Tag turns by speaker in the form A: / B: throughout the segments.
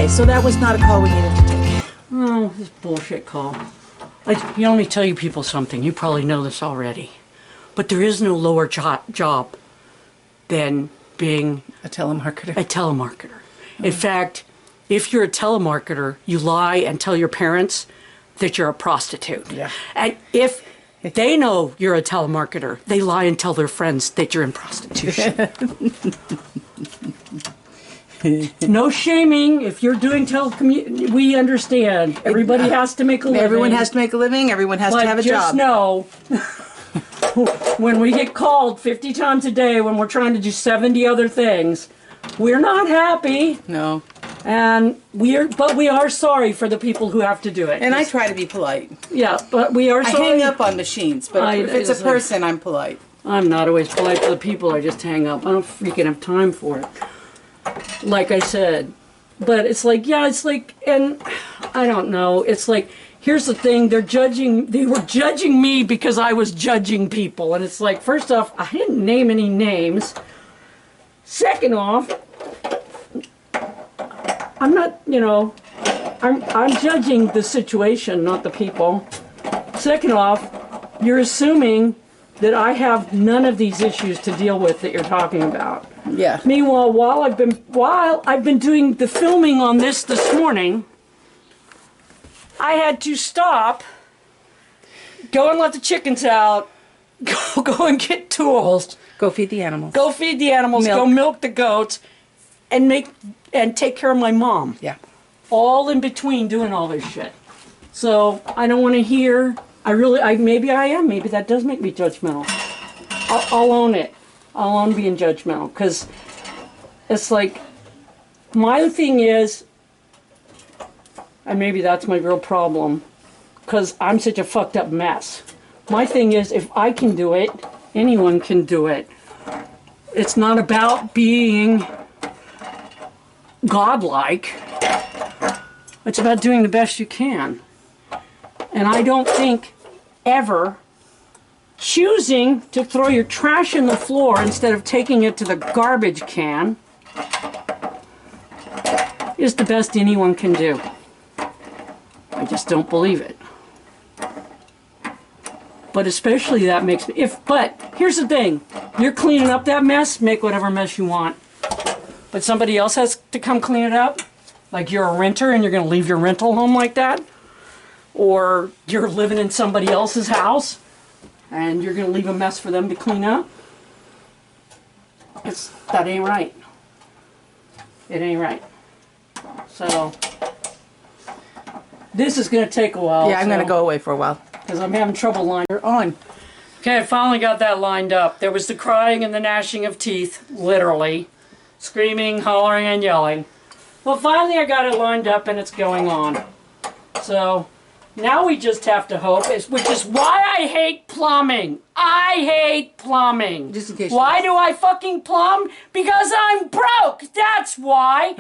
A: Okay, so that was not a call we needed to take.
B: Oh, this bullshit call. Let me tell you people something. You probably know this already. But there is no lower job than being
A: A telemarketer.
B: a telemarketer. In fact, if you're a telemarketer, you lie and tell your parents that you're a prostitute.
A: Yeah.
B: And if they know you're a telemarketer, they lie and tell their friends that you're in prostitution. No shaming. If you're doing we understand. Everybody has to make a living.
A: Everyone has to make a living. Everyone has to have a
B: just
A: job.
B: know, when we get called 50 times a day when we're trying to do 70 other things, we're not happy.
A: No.
B: And we are sorry for the people who have to do it.
A: And I try to be polite.
B: Yeah, but we are sorry.
A: I hang up on machines, but if it's a person, I'm polite.
B: I'm not always polite to the people. I just hang up. I don't freaking have time for it. Like I said. But it's like, yeah, it's like, and I don't know. It's like, here's the thing. They were judging me because I was judging people. And it's like, first off, I didn't name any names. Second off, I'm not, I'm judging the situation, not the people. Second off, you're assuming that I have none of these issues to deal with that you're talking about.
A: Yeah.
B: Meanwhile, while I've been doing the filming on this morning, I had to stop, go and let the chickens out, go and get tools.
A: Go feed the animals.
B: Go feed the animals, go milk the goats, and take care of my mom.
A: Yeah.
B: All in between doing all this shit. So I don't want to hear. Maybe I am. Maybe that does make me judgmental. I'll own it. I'll own being judgmental because it's like my thing is, and maybe that's my real problem, because I'm such a fucked up mess. My thing is, if I can do it, anyone can do it. It's not about being godlike. It's about doing the best you can. And I don't think ever choosing to throw your trash in the floor instead of taking it to the garbage can is the best anyone can do. I just don't believe it. But especially that makes me, but here's the thing, you're cleaning up that mess, make whatever mess you want. But somebody else has to come clean it up? Like you're a renter and you're going to leave your rental home like that? Or you're living in somebody else's house and you're going to leave a mess for them to clean up? That ain't right. It ain't right. So, this is going to take a while.
A: Yeah, I'm going to go away for a while.
B: Because I'm having trouble lining
A: You're on.
B: Okay, I finally got that lined up. There was the crying and the gnashing of teeth, literally. Screaming, hollering, and yelling. Well, finally I got it lined up and it's going on. So, now we just have to hope, which is why I hate plumbing. I hate plumbing.
A: Just in case.
B: Why do I fucking plumb? Because I'm broke. That's why.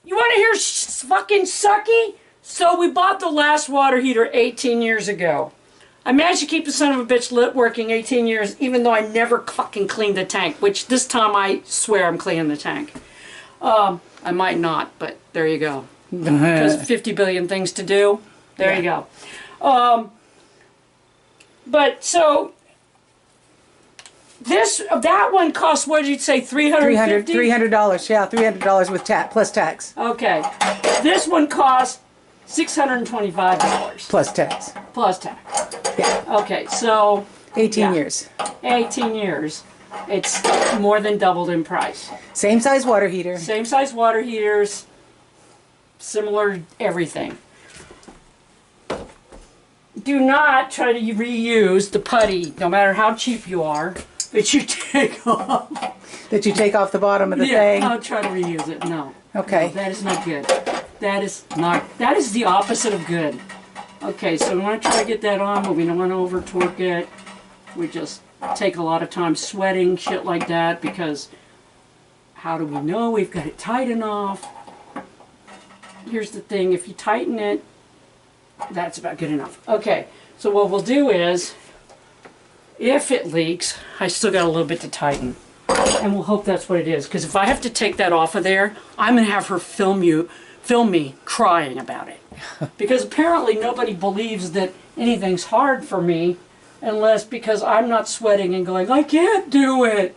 B: You want to hear fucking sucky? So we bought the last water heater 18 years ago. I managed to keep the son of a bitch lit working 18 years, even though I never fucking cleaned the tank, which this time I swear I'm cleaning the tank. I might not, but there you go. Because 50 billion things to do. There you go. But so that one cost, what did you say, $350?
A: $300, yeah, $300 with plus tax.
B: Okay. This one cost $625.
A: Plus tax.
B: Plus tax.
A: Yeah.
B: Okay, so
A: 18 years.
B: 18 years. It's more than doubled in price.
A: Same size water heater.
B: Same size water heaters. Similar everything. Do not try to reuse the putty, no matter how cheap you are, that you take off.
A: That you take off the bottom of the thing?
B: Don't try to reuse it, no.
A: Okay.
B: No, that is not good. That is the opposite of good. Okay, so we want to try to get that on, but we don't want to over torque it. We just take a lot of time sweating, shit like that, because how do we know we've got it tight enough? Here's the thing, if you tighten it, that's about good enough. Okay, so what we'll do is, if it leaks, I still got a little bit to tighten. And we'll hope that's what it is, because if I have to take that off of there, I'm going to have her film film me crying about it. Because apparently nobody believes that anything's hard for me unless because I'm not sweating and going, I can't do it.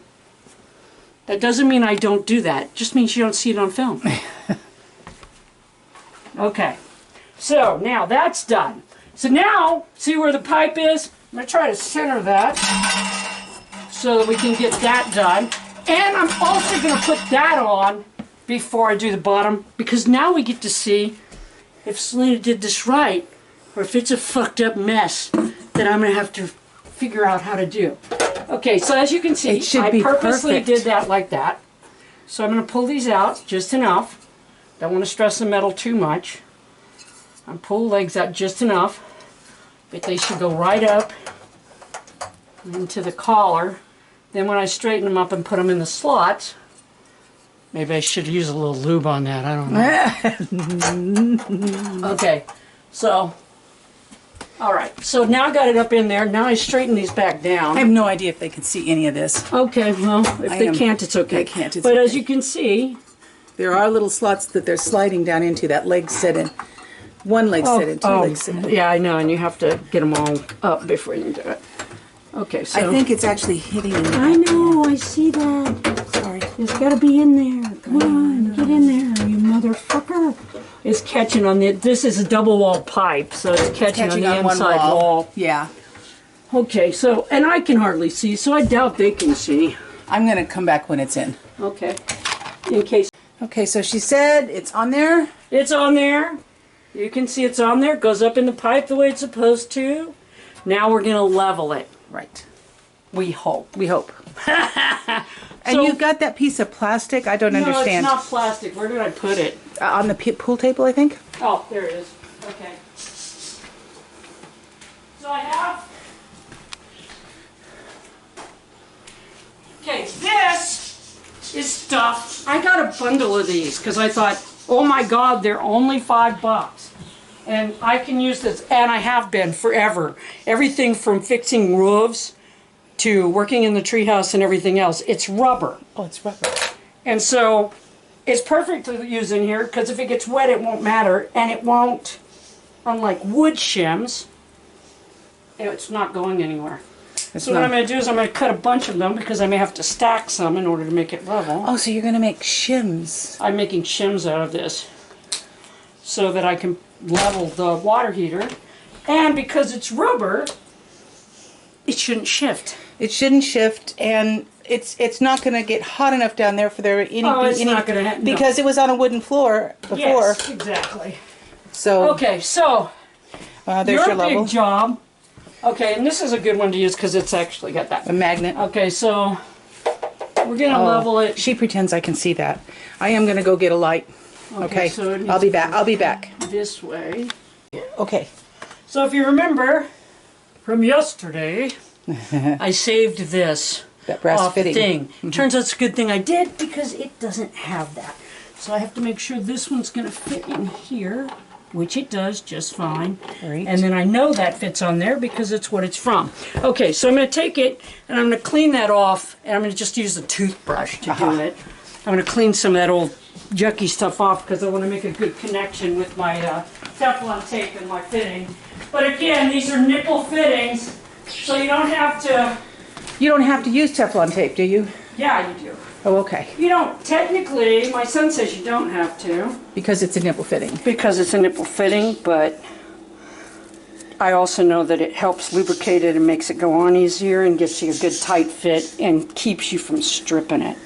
B: That doesn't mean I don't do that. It just means you don't see it on film. Okay. So now that's done. So now, see where the pipe is? I'm going to try to center that so that we can get that done. And I'm also going to put that on before I do the bottom, because now we get to see if Selina did this right, or if it's a fucked up mess that I'm going to have to figure out how to do. Okay, so as you can see, I purposely did that like that. So I'm going to pull these out just enough. Don't want to stress the metal too much. I'm pull legs out just enough, but they should go right up into the collar. Then when I straighten them up and put them in the slots, maybe I should use a little lube on that, I don't know. Okay, so, alright, so now I got it up in there. Now I straighten these back down.
A: I have no idea if they can see any of this.
B: Okay, well, if they can't, it's okay.
A: They can't, it's
B: But
A: okay.
B: as you can see,
A: There are little slots that they're sliding down into, that leg sit in. One leg sit in, two legs sit in.
B: yeah, I know, and you have to get them all up before you do it. Okay, so.
A: I think it's actually hitting in
B: I know, I see that.
A: Sorry.
B: It's got to be in there. Come on, get in there, you motherfucker. It's catching on the, this is a double wall pipe, so it's catching on the
A: one
B: inside wall.
A: Yeah.
B: Okay, so, and I can hardly see, so I doubt they can see.
A: I'm going to come back when it's in.
B: Okay, in case.
A: Okay, so she said it's on there.
B: It's on there. You can see it's on there. It goes up in the pipe the way it's supposed to. Now we're going to level it.
A: Right.
B: We hope.
A: We hope. And
B: So-
A: you've got that piece of plastic? I don't understand.
B: No, it's not plastic. Where did I put it?
A: On the pool table, I think?
B: Oh, there it is. Okay. So I have... Okay, this is stuff. I got a bundle of these because I thought, oh my God, they're only $5. And I can use this, and I have been forever. Everything from fixing roofs to working in the treehouse and everything else. It's rubber.
A: Oh, it's rubber.
B: And so it's perfect to use in here because if it gets wet, it won't matter. And it won't, unlike wood shims, it's not going anywhere. So what I'm going to do is I'm going to cut a bunch of them because I may have to stack some in order to make it level.
A: Oh, so you're going to make shims.
B: I'm making shims out of this so that I can level the water heater. And because it's rubber, it shouldn't shift.
A: It shouldn't shift, and it's not going to get hot enough down there for there any.
B: Oh, it's not going to.
A: Because it was on a wooden floor before.
B: Yes, exactly.
A: So
B: Okay, so
A: there's your level.
B: big job. Okay, and this is a good one to use because it's actually got that.
A: A magnet.
B: Okay, so we're going to level it.
A: She pretends I can see that. I am going to go get a light. Okay.
B: So it
A: I'll be
B: needs
A: back.
B: to
A: I'll be back.
B: This way.
A: Okay.
B: So if you remember from yesterday, I saved this
A: That brass
B: off the
A: fitting.
B: thing. Turns out it's a good thing I did because it doesn't have that. So I have to make sure this one's going to fit in here, which it does just fine.
A: Great.
B: And then I know that fits on there because it's what it's from. Okay, so I'm going to take it and I'm going to clean that off, and I'm going to just use a toothbrush to do it. I'm going to clean some of that old yucky stuff off because I want to make a good connection with my Teflon tape and my fitting. But again, these are nipple fittings, so you don't have to...
A: You don't have to use Teflon tape, do you?
B: Yeah, you do.
A: Oh, okay.
B: You don't, technically, my son says you don't have to.
A: Because it's a nipple fitting.
B: Because it's a nipple fitting, but I also know that it helps lubricate it and makes it go on easier and gives you a good tight fit and keeps you from stripping it.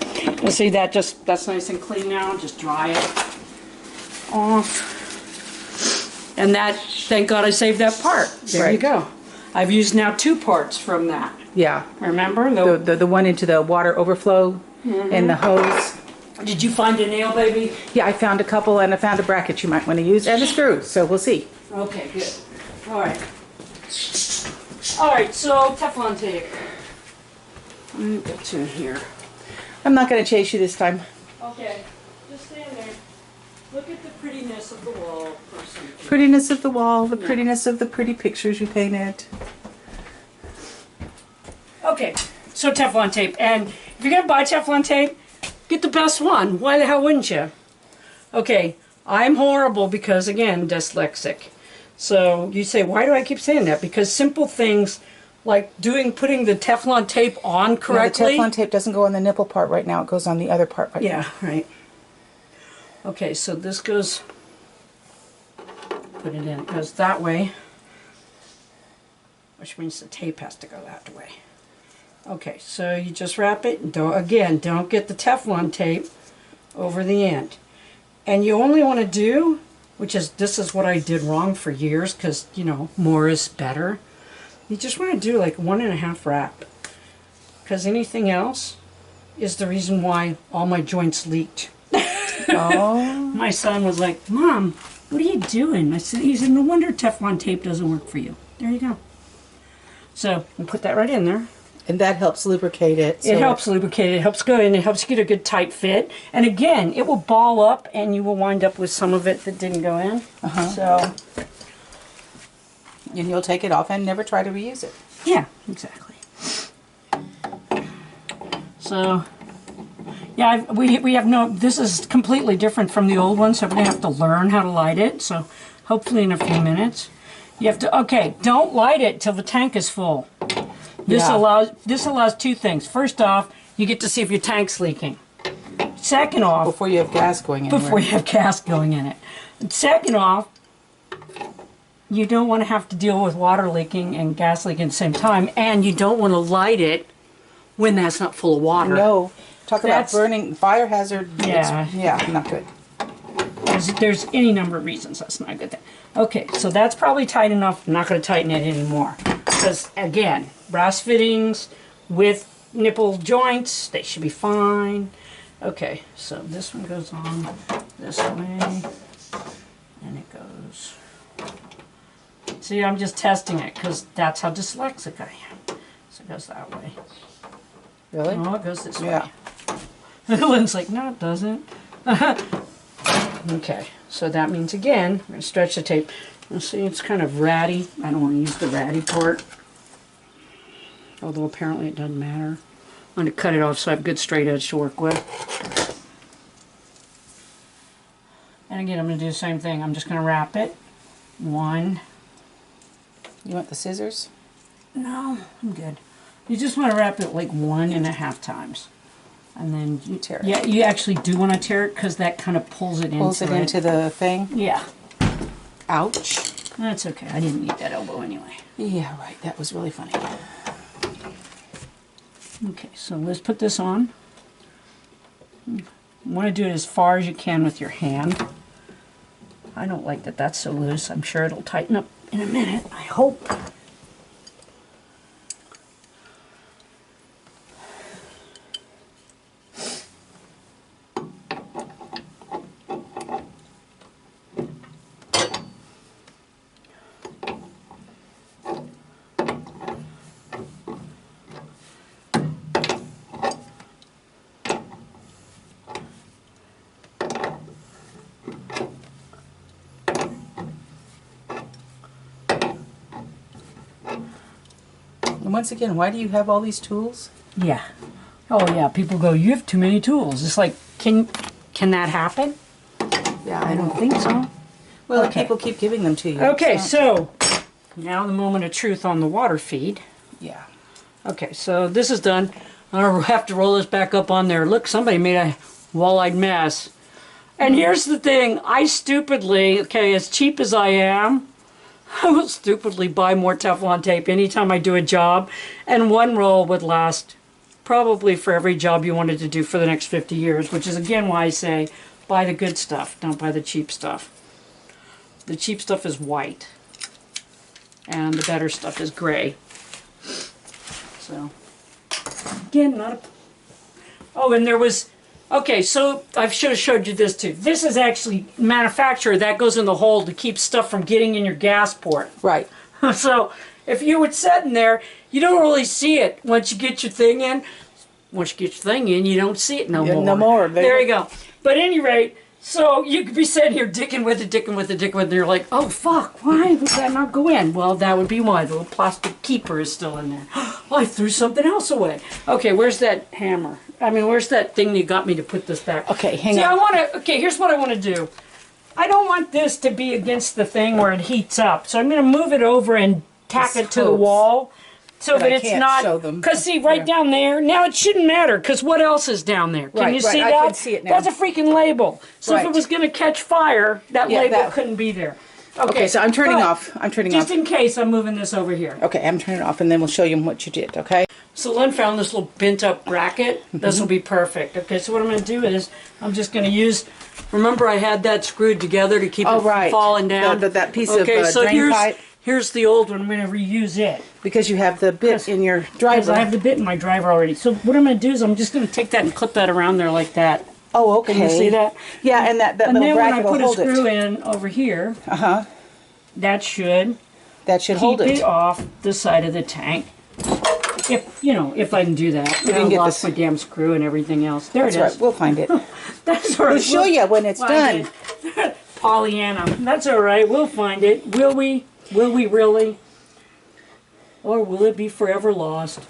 B: You see that that's nice and clean now, just dry it off. And that, thank God I saved that part. There you go. I've used now 2 parts from that.
A: Yeah.
B: Remember?
A: The one into the water overflow and the hose.
B: Did you find a nail, baby?
A: Yeah, I found a couple, and I found a bracket you might want to use, and a screw, so we'll see.
B: Okay, good. All right. All right, so Teflon tape. That's in here.
A: I'm not going to chase you this time.
B: Okay, just stand there. Look at the prettiness of the wall. First.
A: Prettiness of the wall, the prettiness of the pretty pictures you painted.
B: Okay, so Teflon tape. And if you're going to buy Teflon tape, get the best one. Why the hell wouldn't you? Okay, I'm horrible because, again, dyslexic. So you say, why do I keep saying that? Because simple things like putting the Teflon tape on correctly.
A: No, the Teflon tape doesn't go on the nipple part right now. It goes on the other part right now.
B: Yeah, right. Okay, so this goes, put it in, it goes that way, which means the tape has to go that way. Okay, so you just wrap it, and don't get the Teflon tape over the end. And you only want to do, this is what I did wrong for years, because, you know, more is better. You just want to do like 1.5 wrap, because anything else is the reason why all my joints leaked.
A: Oh.
B: My son was like, Mom, what are you doing? He said, no wonder Teflon tape doesn't work for you. There you go. So we'll put that right in there.
A: And that helps lubricate it.
B: It helps lubricate it. It helps go in. It helps get a good tight fit. And again, it will ball up, and you will wind up with some of it that didn't go in. So.
A: And you'll take it off and never try to reuse it.
B: Yeah, exactly. So. Yeah, we have no, this is completely different from the old one, so we're going to have to learn how to light it. So hopefully in a few minutes. You have to, okay, don't light it till the tank is full. This allows two things. First off, you get to see if your tank's leaking. Second off,
A: before you have gas going in.
B: Before you have gas going in it. And second off, you don't want to have to deal with water leaking and gas leaking at the same time, and you don't want to light it when that's not full of water.
A: No. Talk about burning, fire hazard.
B: Yeah.
A: Yeah, not good.
B: There's any number of reasons that's not a good thing. Okay, so that's probably tight enough. I'm not going to tighten it anymore. Because, again, brass fittings with nipple joints, they should be fine. Okay, so this one goes on this way. And it goes... See, I'm just testing it because that's how dyslexic I am. So it goes that way.
A: Really?
B: Oh, it goes this way.
A: Yeah.
B: Lynn's like, no, it doesn't. Okay, so that means, again, we're going to stretch the tape. You'll see it's kind of ratty. I don't want to use the ratty part. Although apparently it doesn't matter. I'm going to cut it off so I have good straight edge to work with. And again, I'm going to do the same thing. I'm just going to wrap it. One.
A: You want the scissors?
B: No, I'm good. You just want to wrap it like 1.5 times. And then
A: you tear it.
B: Yeah, you actually do want to tear it because that kind of pulls it
A: into the thing?
B: Yeah.
A: Ouch.
B: That's okay. I didn't need that elbow anyway.
A: Yeah, right. That was really funny.
B: Okay, so let's put this on. You want to do it as far as you can with your hand. I don't like that that's so loose. I'm sure it'll tighten up in a minute. I hope.
A: And once again, why do you have all these tools?
B: Yeah. Oh yeah, people go, you have too many tools. It's like, can that happen?
A: Yeah,
B: I don't think so.
A: Well,
B: Okay.
A: people keep giving them to you.
B: Okay, so now the moment of truth on the water feed.
A: Yeah.
B: Okay, so this is done. I don't have to roll this back up on there. Look, somebody made a wall-eyed mess. And here's the thing. I stupidly, okay, as cheap as I am, I will stupidly buy more Teflon tape anytime I do a job. And one roll would last probably for every job you wanted to do for the next 50 years, which is again why I say buy the good stuff, don't buy the cheap stuff. The cheap stuff is white. And the better stuff is gray. So, again, not a... Oh, and there was... Okay, so I should have showed you this too. This is actually manufacturer that goes in the hole to keep stuff from getting in your gas port.
A: Right.
B: So if you were sitting there, you don't really see it once you get your thing in. Once you get your thing in, you don't see it no more.
A: No more.
B: There you go. But at any rate, so you could be sitting here dicking with it, and you're like, oh fuck, why would that not go in? Well, that would be why. The little plastic keeper is still in there. Oh, I threw something else away. Okay, where's that hammer? I mean, where's that thing that got me to put this back?
A: Okay, hang on.
B: Okay, here's what I want to do. I don't want this to be against the thing where it heats up. So I'm going to move it over and tack it to the wall so that it's not. Because see, right down there, now it shouldn't matter because what else is down there? Can you see that?
A: I can see it now.
B: That's a freaking label. So if it was going to catch fire, that label couldn't be there.
A: Okay, so I'm turning off. I'm turning off.
B: Just in case, I'm moving this over here.
A: Okay, I'm turning it off, and then we'll show you what you did, okay?
B: So Lynn found this little bent-up bracket. This will be perfect. Okay, so what I'm going to do is I'm just going to use... Remember I had that screwed together to keep it from falling down?
A: That piece of drain pipe.
B: Here's the old one. I'm going to reuse it.
A: Because you have the bit in your driver.
B: I have the bit in my driver already. So what I'm going to do is I'm just going to take that and clip that around there like that.
A: Oh, okay.
B: Can you see that?
A: Yeah, and that little bracket will hold it.
B: And then when I put a screw in over here, that should
A: hold it.
B: Keep it off the side of the tank. If I can do that.
A: We didn't get
B: lost my damn screw and everything else. There it is.
A: That's right. We'll find it.
B: That's all right.
A: We'll show you when it's done.
B: Pollyanna. That's all right. We'll find it. Will we? Will we really? Or will it be forever lost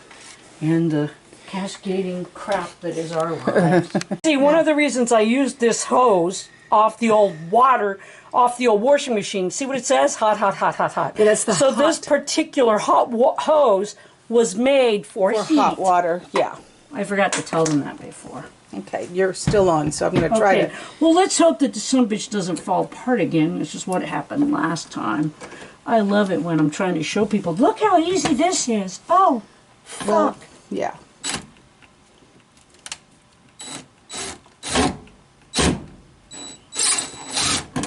B: in the cascading crap that is our lives? See, one of the reasons I used this hose off the old washing machine. See what it says? Hot, hot, hot, hot, hot.
A: Yeah, that's the
B: So this particular hose was made for heat.
A: Hot water, yeah.
B: I forgot to tell them that before.
A: Okay, you're still on, so I'm going to try to...
B: Well, let's hope that the sumbitch doesn't fall apart again. This is what happened last time. I love it when I'm trying to show people, look how easy this is. Oh, fuck.
A: Well, yeah.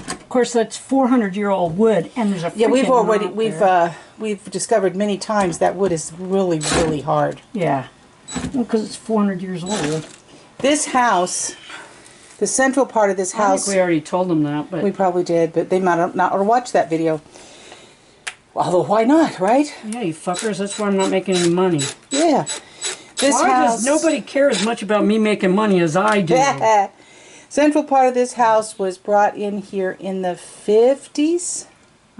B: Of course, that's 400-year-old wood, and there's a
A: we've discovered many times that wood is really, really hard.
B: Yeah, because it's 400 years old.
A: This house, the central part of this house...
B: I think we already told them that, but...
A: We probably did, but they might not or watch that video. Although, why not, right?
B: Yeah, you fuckers, that's why I'm not making any money.
A: Yeah. This house...
B: Nobody cares much about me making money as I do.
A: Central part of this house was brought in here in the 50s.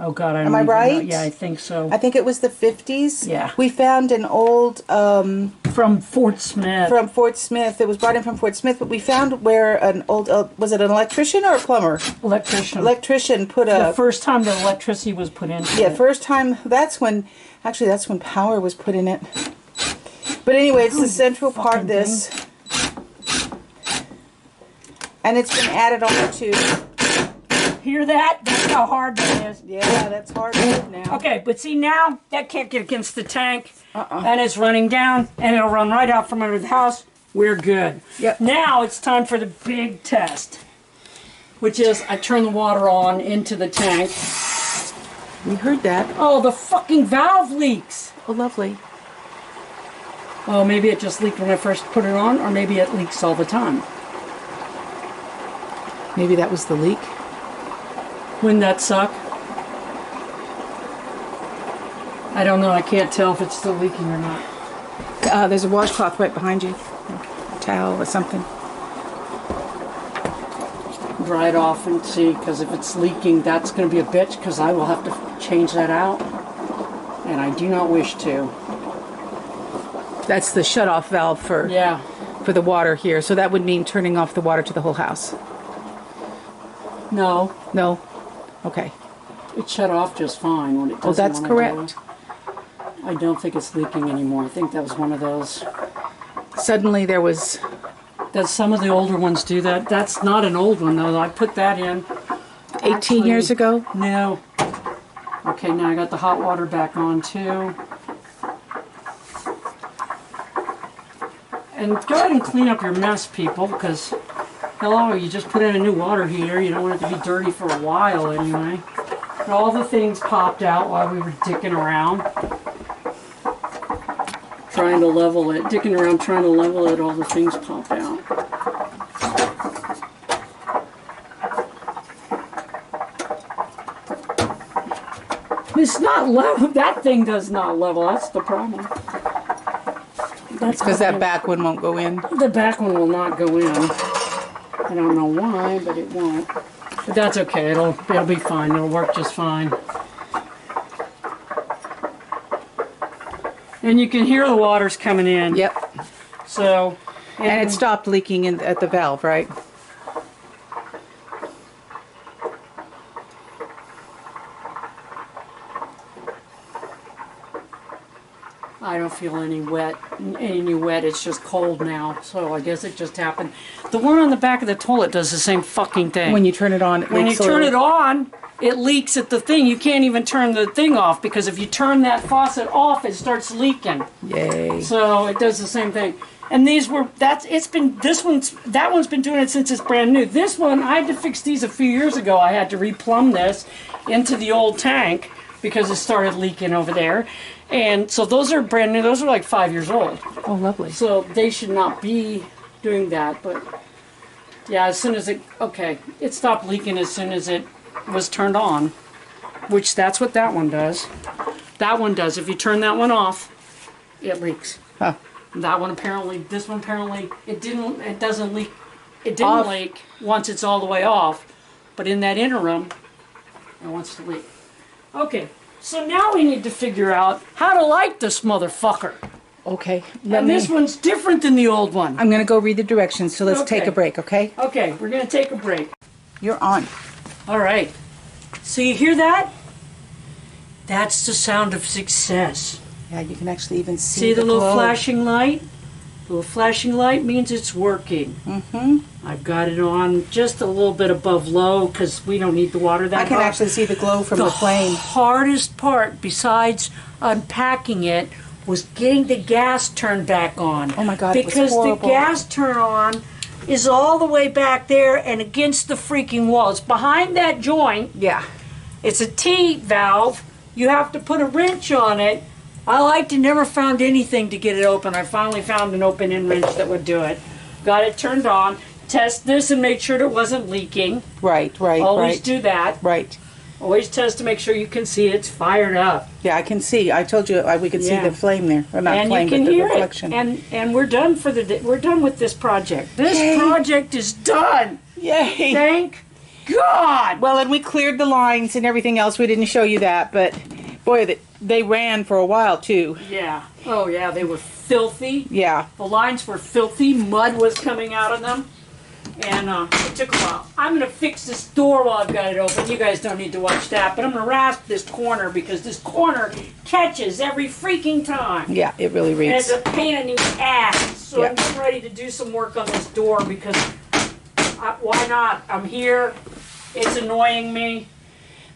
B: Oh, God,
A: Am I right?
B: Know. Yeah, I think so.
A: I think it was the 50s.
B: Yeah.
A: We found an old...
B: from Fort Smith.
A: From Fort Smith. It was brought in from Fort Smith, but we found where an old... was it an electrician or a plumber?
B: Electrician.
A: Electrician put a...
B: The first time the electricity was put in.
A: Yeah, first time... That's when... Actually, that's when power was put in it. But anyway, it's the central part of this. And it's been added on to...
B: Hear that? That's how hard that is.
A: Yeah, that's hard wood now.
B: Okay, but see now, that can't get against the tank. And it's running down, and it'll run right out from under the house. We're good.
A: Yep.
B: Now it's time for the big test, which is I turn the water on into the tank.
A: We heard that.
B: Oh, the fucking valve leaks.
A: Oh, lovely.
B: Oh, maybe it just leaked when I first put it on, or maybe it leaks all the time.
A: Maybe that was the leak.
B: Wouldn't that suck? I don't know. I can't tell if it's still leaking or not.
A: There's a washcloth right behind you. A towel or something.
B: Dry it off and see, because if it's leaking, that's going to be a bitch, because I will have to change that out. And I do not wish to.
A: That's the shut-off valve for the water here. So that would mean turning off the water to the whole house.
B: No.
A: No? Okay.
B: It shut off just fine when it doesn't.
A: Oh, that's correct.
B: I don't think it's leaking anymore. I think that was one of those.
A: Suddenly there was...
B: Does some of the older ones do that? That's not an old one, though. I put that in.
A: 18 years ago?
B: No. Okay, now I got the hot water back on, too. And go ahead and clean up your mess, people, because... Hello, you just put in a new water heater. You don't want it to be dirty for a while anyway. And all the things popped out while we were dicking around. Trying to level it. Dicking around trying to level it, all the things popped out. It's not level. That thing does not level. That's the problem.
A: That's because that back one won't go in.
B: The back one will not go in. I don't know why, but it won't. But that's okay. It'll be fine. It'll work just fine. And you can hear the water's coming in.
A: Yep.
B: So.
A: And it stopped leaking at the valve, right?
B: I don't feel any wet. It's just cold now. So I guess it just happened. The one on the back of the toilet does the same fucking thing.
A: When you turn it on, it
B: when you
A: leaks a
B: turn
A: little.
B: it on, it leaks at the thing. You can't even turn the thing off because if you turn that faucet off, it starts leaking.
A: Yay.
B: So it does the same thing. And that one's been doing it since it's brand new. This one, I had to fix these a few years ago. I had to replumb this into the old tank because it started leaking over there. And so those are brand new. Those are like 5 years old.
A: Oh, lovely.
B: So they should not be doing that. But yeah, as soon as it stopped leaking as soon as it was turned on, which that's what that one does. That one does. If you turn that one off, it leaks.
A: Huh.
B: That one apparently, this one apparently, it doesn't leak. It didn't leak once it's all the way off, but in that interim, it wants to leak. Okay, so now we need to figure out how to light this motherfucker.
A: Okay.
B: This one's different than the old one.
A: I'm going to go read the directions, so let's take
B: Okay.
A: a break, okay?
B: Okay, we're going to take a break.
A: You're on.
B: All right. So you hear that? That's the sound of success.
A: Yeah, you can actually even
B: See the little
A: glow.
B: flashing light? The little flashing light means it's working.
A: Mm-hmm.
B: I've got it on just a little bit above low because we don't need the water that
A: I can
B: hot.
A: actually see the glow from the flame.
B: The hardest part, besides unpacking it, was getting the gas turned back on.
A: Oh my God, it was
B: because the
A: horrible.
B: gas turn on is all the way back there and against the freaking wall. It's behind that joint.
A: Yeah.
B: It's a T valve. You have to put a wrench on it. I like to never found anything to get it open. I finally found an open-end wrench that would do it. Got it turned on. Test this and make sure it wasn't leaking.
A: Right.
B: Always do that.
A: Right.
B: Always test to make sure you can see it's fired up.
A: Yeah, I can see. I told you we could see
B: Yeah.
A: the flame there. Or not
B: And
A: flame,
B: you can
A: but the
B: hear
A: reflection.
B: it. And we're done for the day. We're done with this project. This
A: Yay.
B: project is done.
A: Yay!
B: Thank God.
A: Well, and we cleared the lines and everything else. We didn't show you that, but boy, they ran for a while too.
B: Yeah. Oh yeah, they were filthy.
A: Yeah.
B: The lines were filthy. Mud was coming out of them. And it took a while. I'm going to fix this door while I've got it open. You guys don't need to watch that. But I'm going to rasp this corner because this corner catches every freaking time.
A: Yeah, it really
B: And
A: reads.
B: it's a pain in the ass. So
A: Yeah.
B: I'm getting ready to do some work on this door because why not? I'm here. It's annoying me.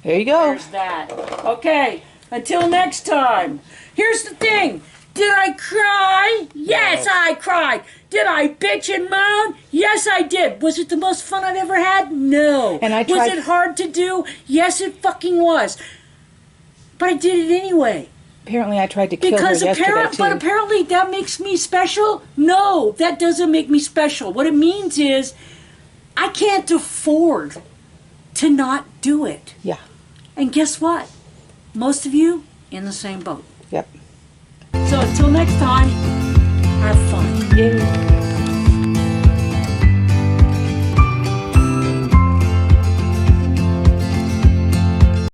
A: There you go.
B: There's that. Okay. Until next time. Here's the thing. Did I cry? Yes, I cried. Did I bitch and moan? Yes, I did. Was it the most fun I've ever had? No.
A: And I
B: Was
A: tried-
B: it hard to do? Yes, it fucking was. But I did it anyway.
A: Apparently, I tried to kill
B: Because
A: her yesterday too.
B: apparently that makes me special? No, that doesn't make me special. What it means is I can't afford to not do it.
A: Yeah.
B: And guess what? Most of you in the same boat.
A: Yep.
B: So until next time, have fun.
A: Yay.